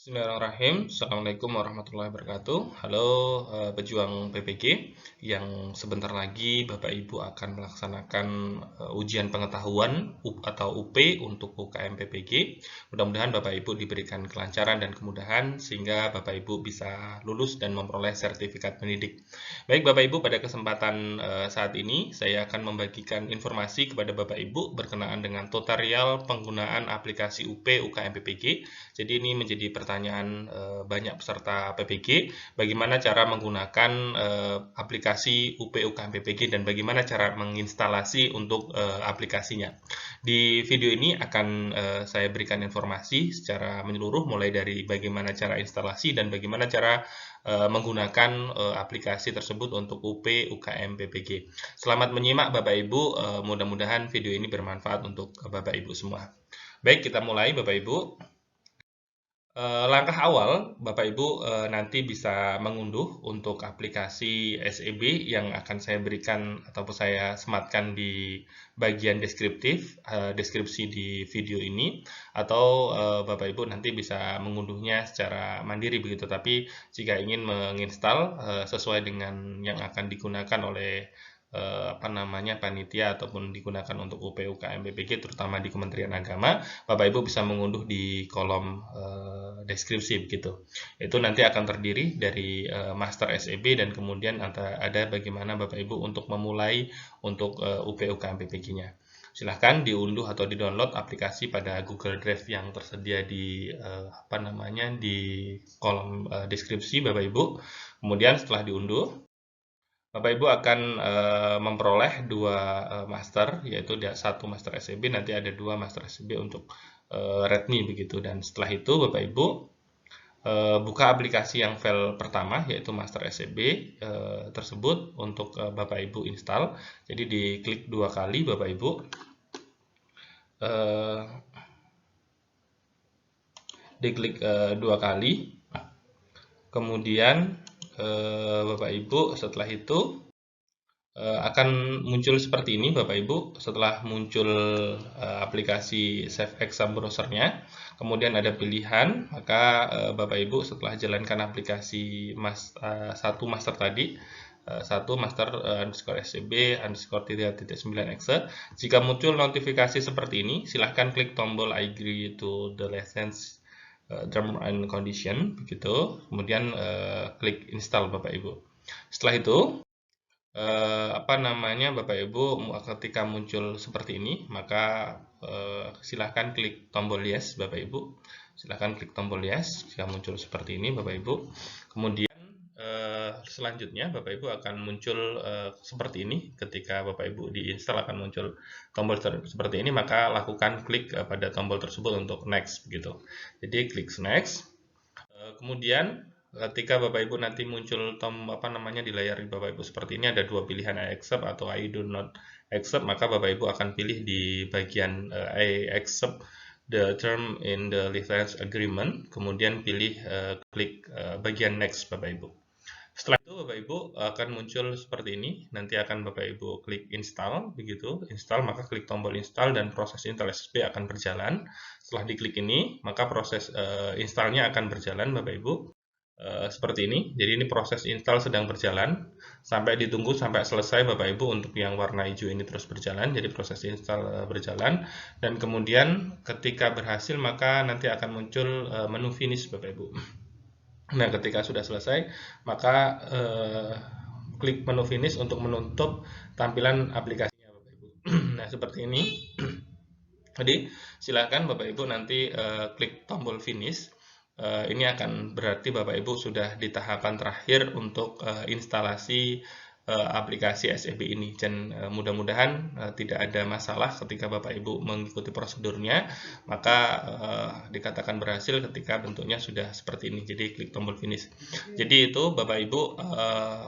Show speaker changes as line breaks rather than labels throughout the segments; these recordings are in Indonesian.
Bismillahirrahmanirrahim. Assalamualaikum warahmatullahi wabarakatuh. Halo pejuang PPG yang sebentar lagi Bapak Ibu akan melaksanakan ujian pengetahuan atau UP untuk UKM PPG. Mudah-mudahan Bapak Ibu diberikan kelancaran dan kemudahan sehingga Bapak Ibu bisa lulus dan memperoleh sertifikat pendidik. Baik Bapak Ibu, pada kesempatan saat ini saya akan membagikan informasi kepada Bapak Ibu berkenaan dengan tutorial penggunaan aplikasi UP UKM PPG. Jadi ini menjadi pertanyaan banyak peserta PPG, bagaimana cara menggunakan aplikasi UP UKM PPG dan bagaimana cara menginstalasi untuk aplikasinya. Di video ini akan saya berikan informasi secara menyeluruh mulai dari bagaimana cara instalasi dan bagaimana cara menggunakan aplikasi tersebut untuk UP UKM PPG. Selamat menyimak Bapak Ibu, mudah-mudahan video ini bermanfaat untuk Bapak Ibu semua. Baik, kita mulai Bapak Ibu. Langkah awal, Bapak Ibu nanti bisa mengunduh untuk aplikasi SEB yang akan saya berikan ataupun saya sematkan di bagian deskripsi di video ini, atau Bapak Ibu nanti bisa mengunduhnya secara mandiri begitu. Tapi jika ingin menginstal sesuai dengan yang akan digunakan oleh panitia ataupun digunakan untuk UP UKM PPG terutama di Kementerian Agama, Bapak Ibu bisa mengunduh di kolom deskripsi begitu. Itu nanti akan terdiri dari master SEB dan kemudian ada bagaimana Bapak Ibu untuk memulai untuk UP UKM PPG-nya. Silahkan diunduh atau di-download aplikasi pada Google Drive yang tersedia di di kolom deskripsi Bapak Ibu. Kemudian setelah diunduh, Bapak Ibu akan memperoleh dua master, yaitu satu master SEB, nanti ada dua master SEB untuk README begitu. Dan setelah itu Bapak Ibu buka aplikasi yang file pertama, yaitu master SEB tersebut untuk Bapak Ibu install. Jadi diklik dua kali Bapak Ibu. Diklik dua kali. Kemudian Bapak Ibu setelah itu akan muncul seperti ini Bapak Ibu. Setelah muncul aplikasi Save Exam Browser-nya, kemudian ada pilihan, maka Bapak Ibu setelah jalankan aplikasi satu master tadi, satu master underscore SCB underscore 3.9 exe, jika muncul notifikasi seperti ini, silahkan klik tombol I agree to the license term and condition begitu, kemudian klik install Bapak Ibu. Setelah itu Bapak Ibu ketika muncul seperti ini, maka silahkan klik tombol yes Bapak Ibu. Silahkan klik tombol yes jika muncul seperti ini Bapak Ibu. Kemudian selanjutnya Bapak Ibu akan muncul seperti ini. Ketika Bapak Ibu diinstal akan muncul tombol seperti ini, maka lakukan klik pada tombol tersebut untuk next begitu. Jadi klik next. Kemudian ketika Bapak Ibu nanti muncul di layar Bapak Ibu seperti ini, ada dua pilihan, I accept atau I do not accept, maka Bapak Ibu akan pilih di bagian I accept the term in the license agreement, kemudian pilih klik bagian next Bapak Ibu. Setelah itu Bapak Ibu akan muncul seperti ini, nanti akan Bapak Ibu klik install begitu, install, maka klik tombol install dan proses install SSB akan berjalan. Setelah diklik ini, maka proses installnya akan berjalan Bapak Ibu. Seperti ini. Jadi ini proses install sedang berjalan sampai ditunggu sampai selesai Bapak Ibu. Untuk yang warna hijau ini terus berjalan, jadi proses install berjalan, dan kemudian ketika berhasil maka nanti akan muncul menu finish Bapak Ibu. Nah, ketika sudah selesai maka klik menu finish untuk menutup tampilan aplikasinya Bapak Ibu. Nah, seperti ini. Jadi silakan Bapak Ibu nanti klik tombol finish. Ini akan berarti Bapak Ibu sudah di tahapan terakhir untuk instalasi aplikasi SEB ini, dan mudah-mudahan tidak ada masalah ketika Bapak Ibu mengikuti prosedurnya, maka dikatakan berhasil ketika bentuknya sudah seperti ini. Jadi klik tombol finish. Jadi itu Bapak Ibu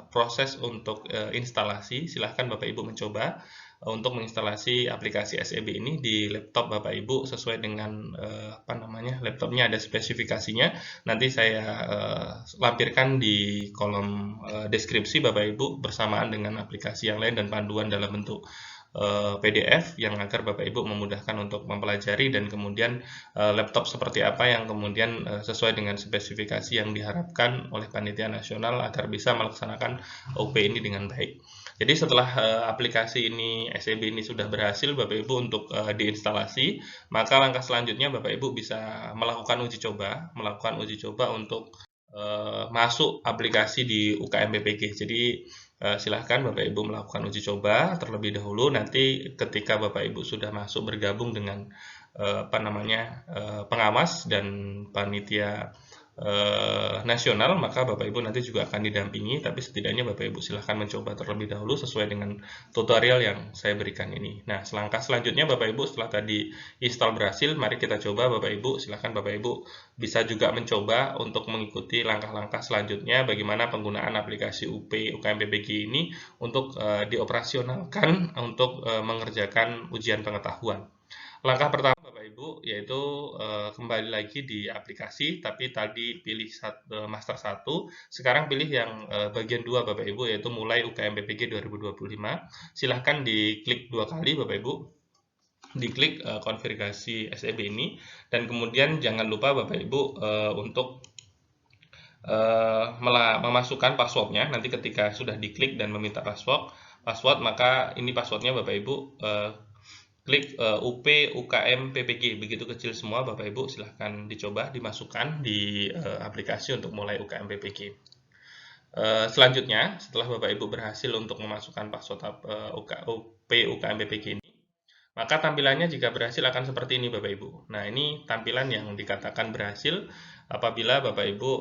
proses untuk instalasi. Silahkan Bapak Ibu mencoba untuk menginstalasi aplikasi SEB ini di laptop Bapak Ibu sesuai dengan laptopnya ada spesifikasinya. Nanti saya lampirkan di kolom deskripsi Bapak Ibu bersamaan dengan aplikasi yang lain dan panduan dalam bentuk PDF yang agar Bapak Ibu memudahkan untuk mempelajari, dan kemudian laptop seperti apa yang kemudian sesuai dengan spesifikasi yang diharapkan oleh panitia nasional agar bisa melaksanakan UP ini dengan baik. Jadi setelah aplikasi ini SEB ini sudah berhasil Bapak Ibu untuk diinstalasi, maka langkah selanjutnya Bapak Ibu bisa melakukan uji coba untuk masuk aplikasi di UKM PPG. Jadi silahkan Bapak Ibu melakukan uji coba terlebih dahulu. Nanti ketika Bapak Ibu sudah masuk bergabung dengan pengawas dan panitia nasional, maka Bapak Ibu nanti juga akan didampingi, tapi setidaknya Bapak Ibu silahkan mencoba terlebih dahulu sesuai dengan tutorial yang saya berikan ini. Nah, langkah selanjutnya Bapak Ibu setelah tadi install berhasil, mari kita coba Bapak Ibu, silahkan Bapak Ibu bisa juga mencoba untuk mengikuti langkah-langkah selanjutnya bagaimana penggunaan aplikasi UP UKM PPG ini untuk dioperasionalkan untuk mengerjakan ujian pengetahuan. Langkah pertama Bapak Ibu yaitu kembali lagi di aplikasi, tapi tadi pilih Master 1, sekarang pilih yang bagian 2 Bapak Ibu, yaitu mulai UKM PPG 2025. Silahkan diklik 2 kali Bapak Ibu, diklik konfigurasi SEB ini, dan kemudian jangan lupa Bapak Ibu untuk memasukkan passwordnya. Nanti ketika sudah diklik dan meminta password, maka ini passwordnya Bapak Ibu klik UP UKM PPG, begitu kecil semua Bapak Ibu, silahkan dicoba dimasukkan di aplikasi untuk mulai UKM PPG. Selanjutnya setelah Bapak Ibu berhasil untuk memasukkan password UP UKM PPG ini, maka tampilannya jika berhasil akan seperti ini Bapak Ibu. Nah, ini tampilan yang dikatakan berhasil apabila Bapak Ibu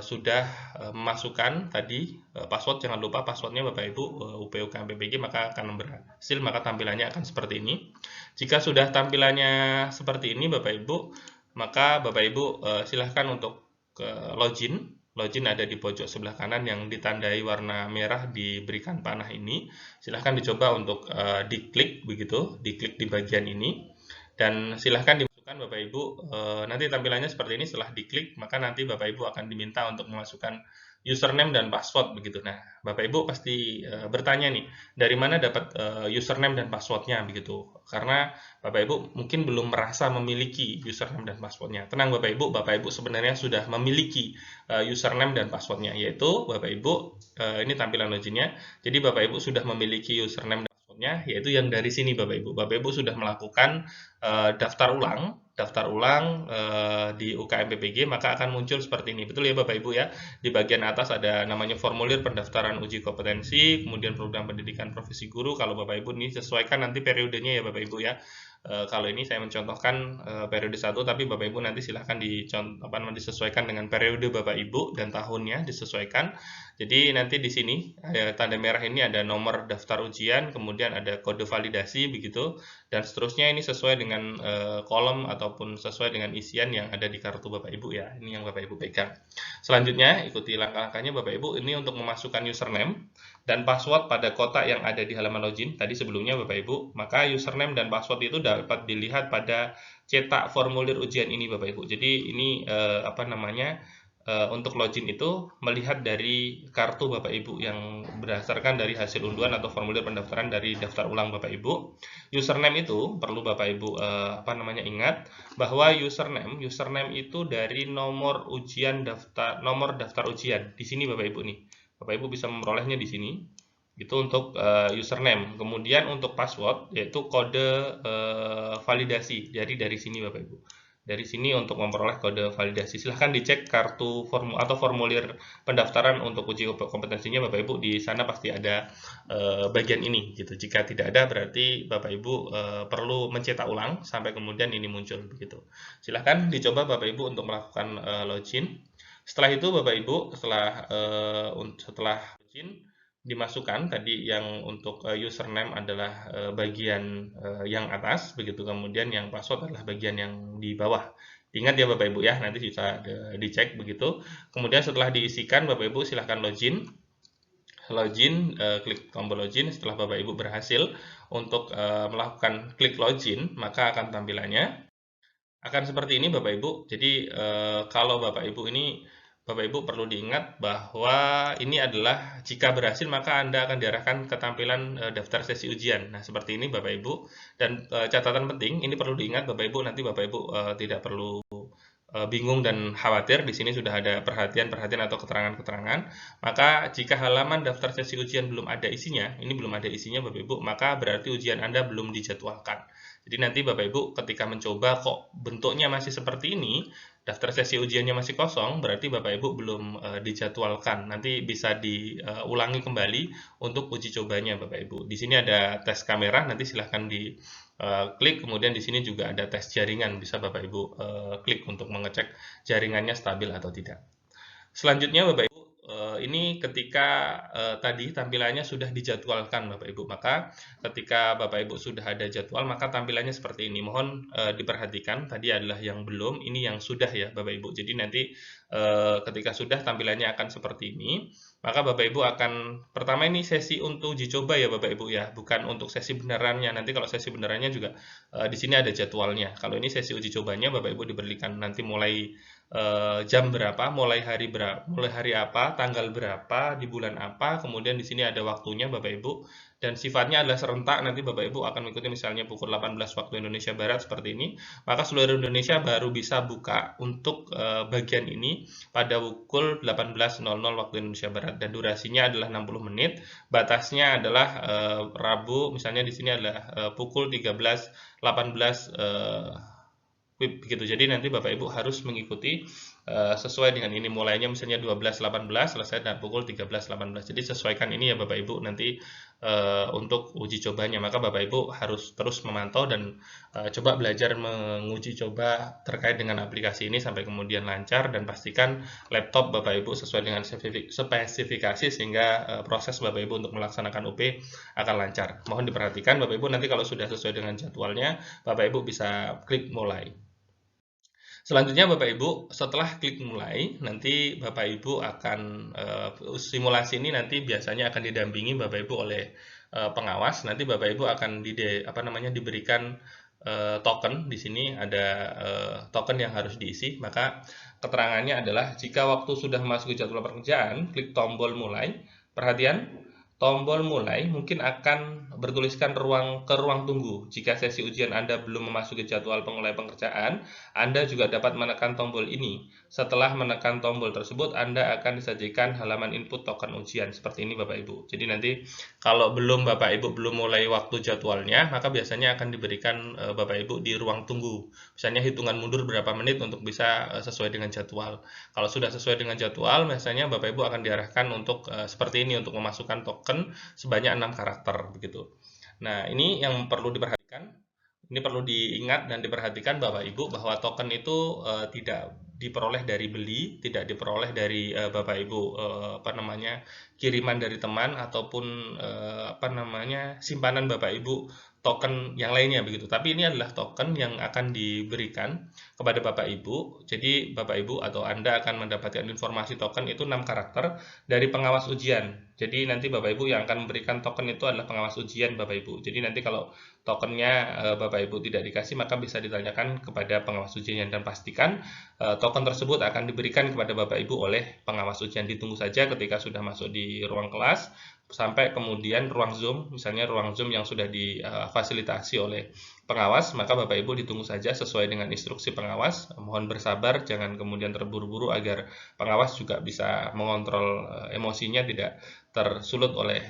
sudah memasukkan tadi password. Jangan lupa passwordnya Bapak Ibu UP UKM PPG, maka akan berhasil, maka tampilannya akan seperti ini. Jika sudah tampilannya seperti ini Bapak Ibu, maka Bapak Ibu silahkan untuk login. Login ada di pojok sebelah kanan yang ditandai warna merah diberikan panah ini. Silahkan dicoba untuk diklik begitu, diklik di bagian ini, dan silahkan dimasukkan Bapak Ibu. Nanti tampilannya seperti ini. Setelah diklik, maka nanti Bapak Ibu akan diminta untuk memasukkan username dan password begitu. Nah, Bapak Ibu pasti bertanya nih, dari mana dapat username dan passwordnya begitu? Karena Bapak Ibu mungkin belum merasa memiliki username dan passwordnya. Tenang Bapak Ibu sebenarnya sudah memiliki username dan passwordnya, yaitu Bapak Ibu ini tampilan loginnya. Jadi Bapak Ibu sudah memiliki username dan passwordnya, yaitu yang dari sini Bapak Ibu. Bapak Ibu sudah melakukan daftar ulang di UKM PPG, maka akan muncul seperti ini. Betul ya Bapak Ibu ya? Di bagian atas ada namanya formulir pendaftaran uji kompetensi, kemudian program pendidikan profesi guru. Kalau Bapak Ibu ini sesuaikan nanti periodenya ya Bapak Ibu ya. Kalau ini saya mencontohkan periode 1, tapi Bapak Ibu nanti silahkan disesuaikan dengan periode Bapak Ibu dan tahunnya disesuaikan. Jadi nanti di sini ada tanda merah ini ada nomor daftar ujian, kemudian ada kode validasi begitu, dan seterusnya. Ini sesuai dengan kolom ataupun sesuai dengan isian yang ada di kartu Bapak Ibu ya. Ini yang Bapak Ibu pegang. Selanjutnya ikuti langkah-langkahnya Bapak Ibu. Ini untuk memasukkan username dan password pada kotak yang ada di halaman login tadi sebelumnya Bapak Ibu. Maka username dan password itu dapat dilihat pada cetak formulir ujian ini Bapak Ibu. Jadi ini untuk login itu melihat dari kartu Bapak Ibu yang berdasarkan dari hasil unduan atau formulir pendaftaran dari daftar ulang Bapak Ibu. Username itu perlu Bapak Ibu ingat bahwa username itu dari nomor daftar ujian. Di sini Bapak Ibu nih. Bapak Ibu bisa memperolehnya di sini. Itu untuk username. Kemudian untuk password yaitu kode validasi. Jadi dari sini Bapak Ibu. Dari sini untuk memperoleh kode validasi. Silahkan dicek kartu atau formulir pendaftaran untuk uji kompetensinya Bapak Ibu. Di sana pasti ada bagian ini gitu. Jika tidak ada berarti Bapak Ibu perlu mencetak ulang sampai kemudian ini muncul begitu. Silahkan dicoba Bapak Ibu untuk melakukan login. Setelah itu Bapak Ibu setelah login dimasukkan tadi yang untuk username adalah bagian yang atas begitu, kemudian yang password adalah bagian yang di bawah. Ingat ya Bapak Ibu ya, nanti bisa dicek begitu. Kemudian setelah diisikan Bapak Ibu silahkan login, klik tombol login. Setelah Bapak Ibu berhasil untuk melakukan klik login, maka akan tampilannya akan seperti ini Bapak Ibu. Jadi kalau Bapak Ibu ini Bapak Ibu perlu diingat bahwa ini adalah jika berhasil maka Anda akan diarahkan ke tampilan daftar sesi ujian. Nah, seperti ini Bapak Ibu. Dan catatan penting, ini perlu diingat Bapak Ibu, nanti Bapak Ibu tidak perlu bingung dan khawatir. Di sini sudah ada perhatian-perhatian atau keterangan-keterangan. Maka jika halaman daftar sesi ujian belum ada isinya, ini belum ada isinya Bapak Ibu, maka berarti ujian Anda belum dijadwalkan. Jadi nanti Bapak Ibu ketika mencoba kok bentuknya masih seperti ini, daftar sesi ujiannya masih kosong, berarti Bapak Ibu belum dijadwalkan. Nanti bisa diulangi kembali untuk uji cobanya Bapak Ibu. Di sini ada tes kamera, nanti silahkan di klik. Kemudian di sini juga ada tes jaringan, bisa Bapak Ibu klik untuk mengecek jaringannya stabil atau tidak. Selanjutnya Bapak Ibu, ini ketika tadi tampilannya sudah dijadwalkan Bapak Ibu, maka ketika Bapak Ibu sudah ada jadwal, maka tampilannya seperti ini. Mohon diperhatikan, tadi adalah yang belum, ini yang sudah ya Bapak Ibu. Jadi nanti ketika sudah tampilannya akan seperti ini, maka Bapak Ibu akan, pertama ini sesi untuk uji coba ya Bapak Ibu ya, bukan untuk sesi benerannya. Nanti kalau sesi benerannya juga di sini ada jadwalnya. Kalau ini sesi uji cobanya Bapak Ibu diberikan nanti mulai jam berapa, mulai hari apa, tanggal berapa, di bulan apa, kemudian di sini ada waktunya Bapak Ibu, dan sifatnya adalah serentak. Nanti Bapak Ibu akan mengikuti misalnya pukul 18 waktu Indonesia Barat seperti ini, maka seluruh Indonesia baru bisa buka untuk bagian ini pada pukul 18.00 waktu Indonesia Barat, dan durasinya adalah 60 menit, batasnya adalah Rabu, misalnya di sini adalah pukul 13.18 begitu. Jadi nanti Bapak Ibu harus mengikuti sesuai dengan ini, mulainya misalnya 12.18 selesai dan pukul 13.18. Jadi sesuaikan ini ya Bapak Ibu nanti untuk uji cobanya. Maka Bapak Ibu harus terus memantau dan coba belajar menguji coba terkait dengan aplikasi ini sampai kemudian lancar, dan pastikan laptop Bapak Ibu sesuai dengan spesifikasi sehingga proses Bapak Ibu untuk melaksanakan UP akan lancar. Mohon diperhatikan Bapak Ibu, nanti kalau sudah sesuai dengan jadwalnya Bapak Ibu bisa klik mulai. Selanjutnya Bapak Ibu, setelah klik mulai, nanti Bapak Ibu akan simulasi ini nanti biasanya akan didampingi Bapak Ibu oleh pengawas. Nanti Bapak Ibu akan diberikan token. Di sini ada token yang harus diisi. Maka keterangannya adalah jika waktu sudah masuk ke jadwal pekerjaan, klik tombol mulai. Perhatian, tombol mulai mungkin akan bertuliskan ruang tunggu. Jika sesi ujian Anda belum memasuki jadwal pemulai pekerjaan, Anda juga dapat menekan tombol ini. Setelah menekan tombol tersebut, Anda akan disajikan halaman input token ujian. Seperti ini Bapak Ibu. Jadi nanti kalau Bapak Ibu belum mulai waktu jadwalnya, maka biasanya akan diberikan Bapak Ibu di ruang tunggu. Misalnya hitungan mundur berapa menit untuk bisa sesuai dengan jadwal. Kalau sudah sesuai dengan jadwal, biasanya Bapak Ibu akan diarahkan untuk seperti ini, untuk memasukkan token sebanyak 6 karakter begitu. Nah, ini yang perlu diperhatikan. Ini perlu diingat dan diperhatikan Bapak Ibu bahwa token itu tidak diperoleh dari beli, tidak diperoleh dari Bapak Ibu kiriman dari teman ataupun simpanan Bapak Ibu token yang lainnya begitu. Tapi ini adalah token yang akan diberikan kepada Bapak Ibu. Jadi Bapak Ibu atau Anda akan mendapatkan informasi token itu 6 karakter dari pengawas ujian. Jadi nanti Bapak Ibu yang akan memberikan token itu adalah pengawas ujian Bapak Ibu. Jadi nanti kalau tokennya Bapak Ibu tidak dikasih, maka bisa ditanyakan kepada pengawas ujian, dan pastikan token tersebut akan diberikan kepada Bapak Ibu oleh pengawas ujian. Ditunggu saja ketika sudah masuk di ruang kelas sampai kemudian ruang Zoom, misalnya ruang Zoom yang sudah difasilitasi oleh pengawas, maka Bapak Ibu ditunggu saja sesuai dengan instruksi pengawas. Mohon bersabar, jangan kemudian terburu-buru agar pengawas juga bisa mengontrol emosinya, tidak tersulut oleh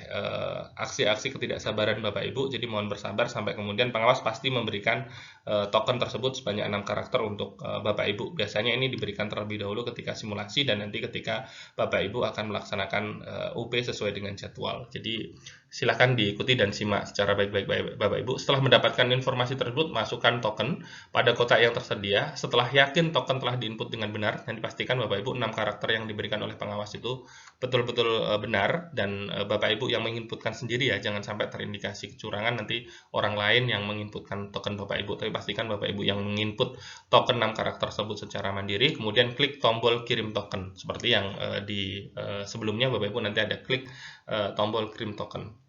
aksi-aksi ketidaksabaran Bapak Ibu. Jadi mohon bersabar sampai kemudian pengawas pasti memberikan token tersebut sebanyak 6 karakter untuk Bapak Ibu. Biasanya ini diberikan terlebih dahulu ketika simulasi dan nanti ketika Bapak Ibu akan melaksanakan UP sesuai dengan jadwal. Jadi silahkan diikuti dan simak secara baik-baik Bapak Ibu. Setelah mendapatkan informasi tersebut, masukkan token pada kotak yang tersedia. Setelah yakin token telah diinput dengan benar, nanti pastikan Bapak Ibu 6 karakter yang diberikan oleh pengawas itu betul-betul benar, dan Bapak Ibu yang menginputkan sendiri ya, jangan sampai terindikasi kecurangan nanti orang lain yang menginputkan token Bapak Ibu. Tapi pastikan Bapak Ibu yang menginput token 6 karakter tersebut secara mandiri, kemudian klik tombol kirim token. Seperti yang di sebelumnya Bapak Ibu nanti ada klik tombol kirim token.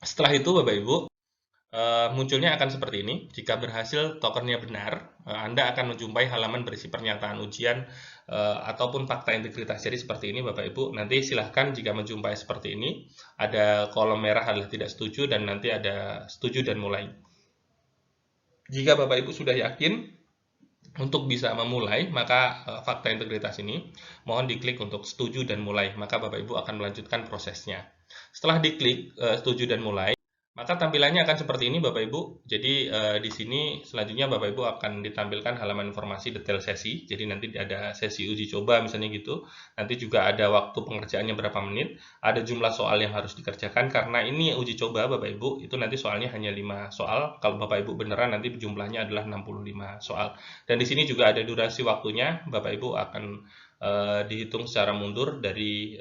Setelah itu Bapak Ibu munculnya akan seperti ini. Jika berhasil tokennya benar, Anda akan menjumpai halaman berisi pernyataan ujian ataupun fakta integritas. Jadi seperti ini Bapak Ibu. Nanti silahkan jika menjumpai seperti ini, ada kolom merah adalah tidak setuju dan nanti ada setuju dan mulai. Jika Bapak Ibu sudah yakin untuk bisa memulai, maka fakta integritas ini mohon diklik untuk setuju dan mulai. Maka Bapak Ibu akan melanjutkan prosesnya. Setelah diklik setuju dan mulai, maka tampilannya akan seperti ini Bapak Ibu. Jadi di sini selanjutnya Bapak Ibu akan ditampilkan halaman informasi detail sesi. Jadi nanti ada sesi uji coba misalnya gitu. Nanti juga ada waktu pengerjaannya berapa menit. Ada jumlah soal yang harus dikerjakan. Karena ini uji coba Bapak Ibu, itu nanti soalnya hanya 5 soal. Kalau Bapak Ibu beneran nanti jumlahnya adalah 65 soal. Dan di sini juga ada durasi waktunya. Bapak Ibu akan dihitung secara mundur dari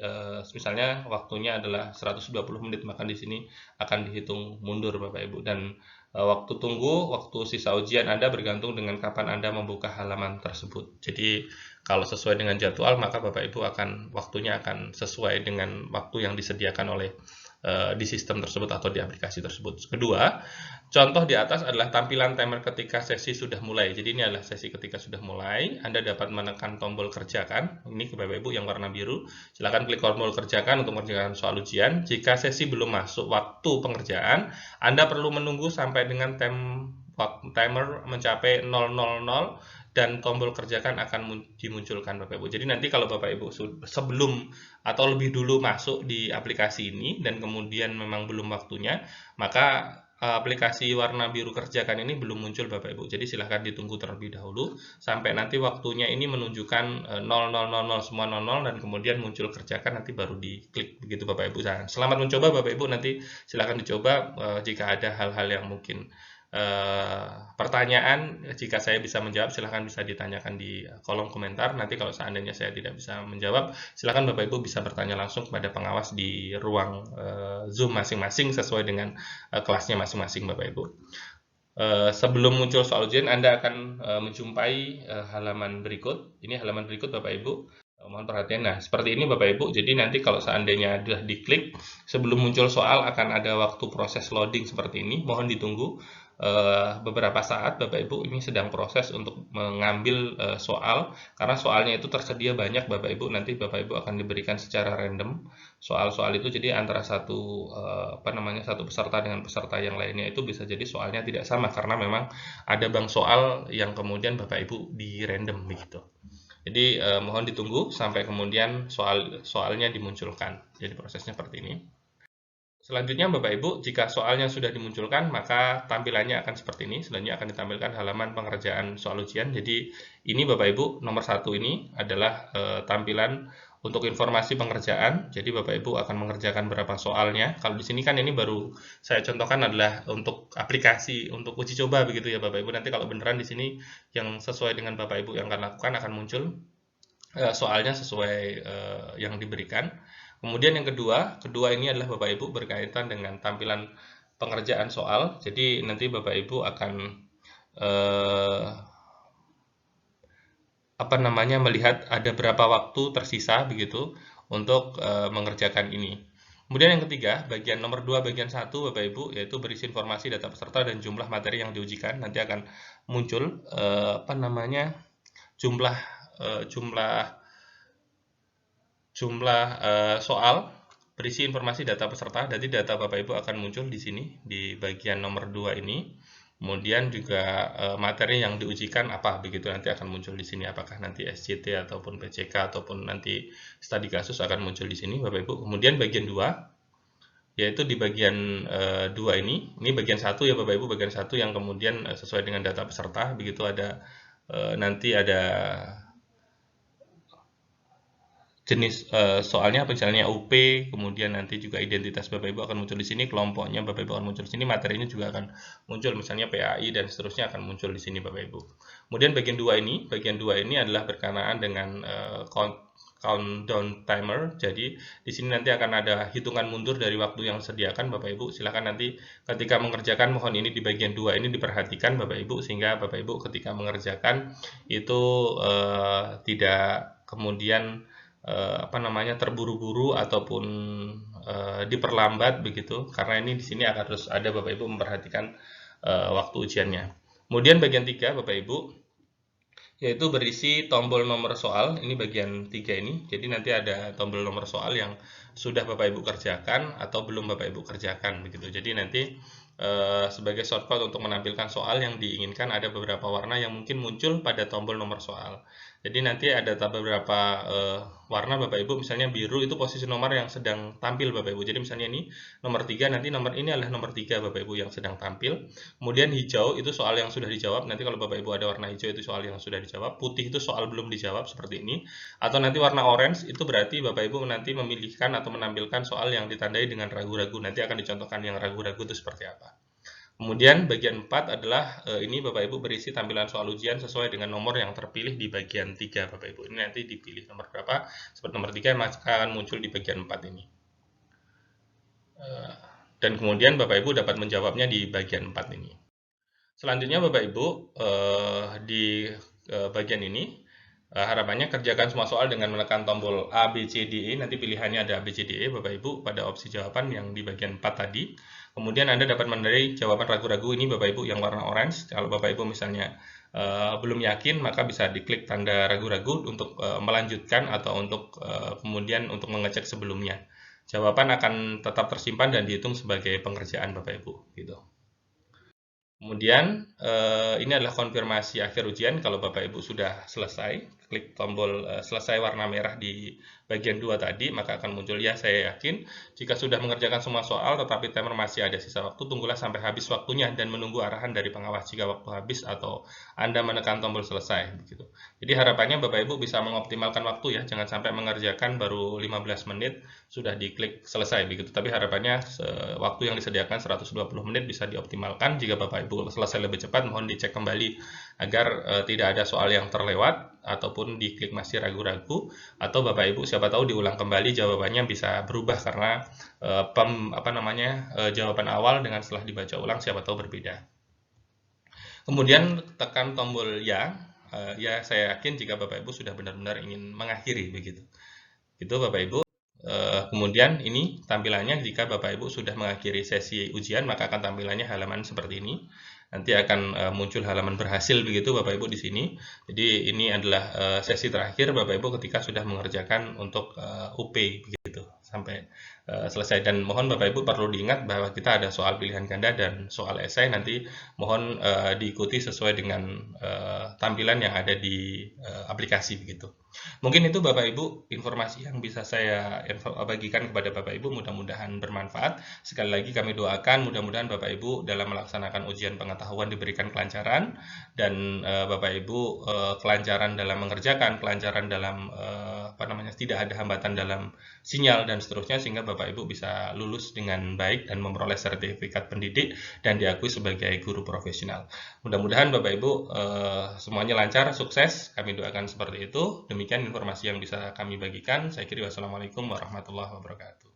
misalnya waktunya adalah 120 menit, maka di sini akan dihitung mundur Bapak Ibu. Dan waktu tunggu, waktu sisa ujian Anda bergantung dengan kapan Anda membuka halaman tersebut. Jadi kalau sesuai dengan jadwal, maka Bapak Ibu waktunya akan sesuai dengan waktu yang disediakan oleh di sistem tersebut atau di aplikasi tersebut. Kedua, contoh di atas adalah tampilan timer ketika sesi sudah mulai. Jadi ini adalah sesi ketika sudah mulai. Anda dapat menekan tombol kerjakan. Ini ke Bapak Ibu yang warna biru. Silakan klik tombol kerjakan untuk mengerjakan soal ujian. Jika sesi belum masuk waktu pengerjaan, Anda perlu menunggu sampai dengan timer mencapai 000 dan tombol kerjakan akan dimunculkan Bapak Ibu. Jadi nanti kalau Bapak Ibu sebelum atau lebih dulu masuk di aplikasi ini dan kemudian memang belum waktunya, maka aplikasi warna biru kerjakan ini belum muncul Bapak Ibu. Jadi silahkan ditunggu terlebih dahulu sampai nanti waktunya ini menunjukkan 0000 semua 00 dan kemudian muncul kerjakan, nanti baru diklik begitu Bapak Ibu. Selamat mencoba Bapak Ibu, nanti silahkan dicoba. Jika ada hal-hal yang mungkin pertanyaan, jika saya bisa menjawab silahkan bisa ditanyakan di kolom komentar. Nanti kalau seandainya saya tidak bisa menjawab, silahkan Bapak Ibu bisa bertanya langsung kepada pengawas di ruang Zoom masing-masing sesuai dengan kelasnya masing-masing Bapak Ibu. Sebelum muncul soal ujian, Anda akan menjumpai halaman berikut. Ini halaman berikut Bapak Ibu. Mohon perhatian. Nah, seperti ini Bapak Ibu. Jadi nanti kalau seandainya sudah diklik, sebelum muncul soal akan ada waktu proses loading seperti ini. Mohon ditunggu beberapa saat Bapak Ibu. Ini sedang proses untuk mengambil soal, karena soalnya itu tersedia banyak Bapak Ibu. Nanti Bapak Ibu akan diberikan secara random soal-soal itu. Jadi antara satu peserta dengan peserta yang lainnya itu bisa jadi soalnya tidak sama, karena memang ada bank soal yang kemudian Bapak Ibu di random begitu. Jadi mohon ditunggu sampai kemudian soalnya dimunculkan. Jadi prosesnya seperti ini. Selanjutnya Bapak Ibu, jika soalnya sudah dimunculkan, maka tampilannya akan seperti ini. Selanjutnya akan ditampilkan halaman pengerjaan soal ujian. Jadi ini Bapak Ibu, nomor 1 ini adalah tampilan untuk informasi pengerjaan. Jadi Bapak Ibu akan mengerjakan berapa soalnya. Kalau di sini kan ini baru saya contohkan adalah untuk aplikasi, untuk uji coba begitu ya Bapak Ibu. Nanti kalau beneran di sini yang sesuai dengan Bapak Ibu yang akan lakukan, akan muncul soalnya sesuai yang diberikan. Kemudian yang kedua ini adalah Bapak Ibu berkaitan dengan tampilan pengerjaan soal. Jadi nanti Bapak Ibu akan melihat ada berapa waktu tersisa begitu untuk mengerjakan ini. Kemudian yang ketiga, bagian nomor 2 bagian 1 Bapak Ibu, yaitu berisi informasi data peserta dan jumlah materi yang diujikan. Nanti akan muncul jumlah soal berisi informasi data peserta. Jadi data Bapak Ibu akan muncul di sini di bagian nomor 2 ini. Kemudian juga materi yang diujikan apa begitu nanti akan muncul di sini, apakah nanti SCT ataupun PCK ataupun nanti studi kasus akan muncul di sini Bapak Ibu. Kemudian bagian 2 yaitu di bagian 2 ini bagian 1 ya Bapak Ibu, bagian 1 yang kemudian sesuai dengan data peserta begitu. Ada nanti ada jenis soalnya misalnya UP, kemudian nanti juga identitas Bapak Ibu akan muncul di sini, kelompoknya Bapak Ibu akan muncul di sini, materinya juga akan muncul misalnya PAI dan seterusnya akan muncul di sini Bapak Ibu. Kemudian bagian 2 ini adalah berkenaan dengan countdown timer. Jadi di sini nanti akan ada hitungan mundur dari waktu yang disediakan Bapak Ibu. Silakan nanti ketika mengerjakan, mohon ini di bagian 2 ini diperhatikan Bapak Ibu, sehingga Bapak Ibu ketika mengerjakan itu tidak kemudian terburu-buru ataupun diperlambat begitu, karena ini di sini akan harus ada Bapak Ibu memperhatikan waktu ujiannya. Kemudian bagian 3 Bapak Ibu, yaitu berisi tombol nomor soal. Ini bagian 3 ini. Jadi nanti ada tombol nomor soal yang sudah Bapak Ibu kerjakan atau belum Bapak Ibu kerjakan begitu. Jadi nanti sebagai shortcut untuk menampilkan soal yang diinginkan, ada beberapa warna yang mungkin muncul pada tombol nomor soal. Jadi nanti ada beberapa warna Bapak Ibu, misalnya biru itu posisi nomor yang sedang tampil Bapak Ibu. Jadi misalnya ini nomor 3, nanti nomor ini adalah nomor 3 Bapak Ibu yang sedang tampil. Kemudian hijau itu soal yang sudah dijawab. Nanti kalau Bapak Ibu ada warna hijau itu soal yang sudah dijawab. Putih itu soal belum dijawab seperti ini. Atau nanti warna orange itu berarti Bapak Ibu nanti memilihkan atau menampilkan soal yang ditandai dengan ragu-ragu. Nanti akan dicontohkan yang ragu-ragu itu seperti apa. Kemudian bagian 4 adalah ini Bapak Ibu berisi tampilan soal ujian sesuai dengan nomor yang terpilih di bagian 3 Bapak Ibu. Ini nanti dipilih nomor berapa, seperti nomor 3 maka akan muncul di bagian 4 ini. Dan kemudian Bapak Ibu dapat menjawabnya di bagian 4 ini. Selanjutnya Bapak Ibu di bagian ini harapannya kerjakan semua soal dengan menekan tombol A, B, C, D, E. Nanti pilihannya ada A, B, C, D, E Bapak Ibu pada opsi jawaban yang di bagian 4 tadi. Kemudian Anda dapat menandai jawaban ragu-ragu ini Bapak Ibu yang warna orange. Kalau Bapak Ibu misalnya belum yakin, maka bisa diklik tanda ragu-ragu untuk melanjutkan atau untuk kemudian untuk mengecek sebelumnya. Jawaban akan tetap tersimpan dan dihitung sebagai pengerjaan Bapak Ibu gitu. Kemudian ini adalah konfirmasi akhir ujian. Kalau Bapak Ibu sudah selesai, klik tombol selesai warna merah di bagian 2 tadi, maka akan muncul ya saya yakin. Jika sudah mengerjakan semua soal tetapi timer masih ada sisa waktu, tunggulah sampai habis waktunya dan menunggu arahan dari pengawas jika waktu habis atau Anda menekan tombol selesai begitu. Jadi harapannya Bapak Ibu bisa mengoptimalkan waktu ya, jangan sampai mengerjakan baru 15 menit sudah diklik selesai begitu. Tapi harapannya waktu yang disediakan 120 menit bisa dioptimalkan. Jika Bapak Ibu selesai lebih cepat, mohon dicek kembali agar tidak ada soal yang terlewat ataupun diklik masih ragu-ragu, atau Bapak Ibu siapa tahu diulang kembali jawabannya bisa berubah karena jawaban awal dengan setelah dibaca ulang siapa tahu berbeda. Kemudian tekan tombol ya saya yakin jika Bapak Ibu sudah benar-benar ingin mengakhiri begitu. Itu Bapak Ibu. Kemudian ini tampilannya jika Bapak Ibu sudah mengakhiri sesi ujian, maka akan tampilannya halaman seperti ini. Nanti akan muncul halaman berhasil begitu Bapak Ibu di sini. Jadi ini adalah sesi terakhir Bapak Ibu ketika sudah mengerjakan untuk UP begitu sampai selesai. Dan mohon Bapak Ibu perlu diingat bahwa kita ada soal pilihan ganda dan soal esai. Nanti mohon diikuti sesuai dengan tampilan yang ada di aplikasi begitu. Mungkin itu Bapak Ibu informasi yang bisa saya bagikan kepada Bapak Ibu, mudah-mudahan bermanfaat. Sekali lagi kami doakan mudah-mudahan Bapak Ibu dalam melaksanakan ujian pengetahuan diberikan kelancaran, dan Bapak Ibu kelancaran dalam mengerjakan, kelancaran dalam tidak ada hambatan dalam sinyal dan seterusnya, sehingga Bapak Ibu bisa lulus dengan baik dan memperoleh sertifikat pendidik dan diakui sebagai guru profesional. Mudah-mudahan Bapak Ibu semuanya lancar, sukses. Kami doakan seperti itu. Demikian informasi yang bisa kami bagikan. Saya kira wassalamualaikum warahmatullahi wabarakatuh.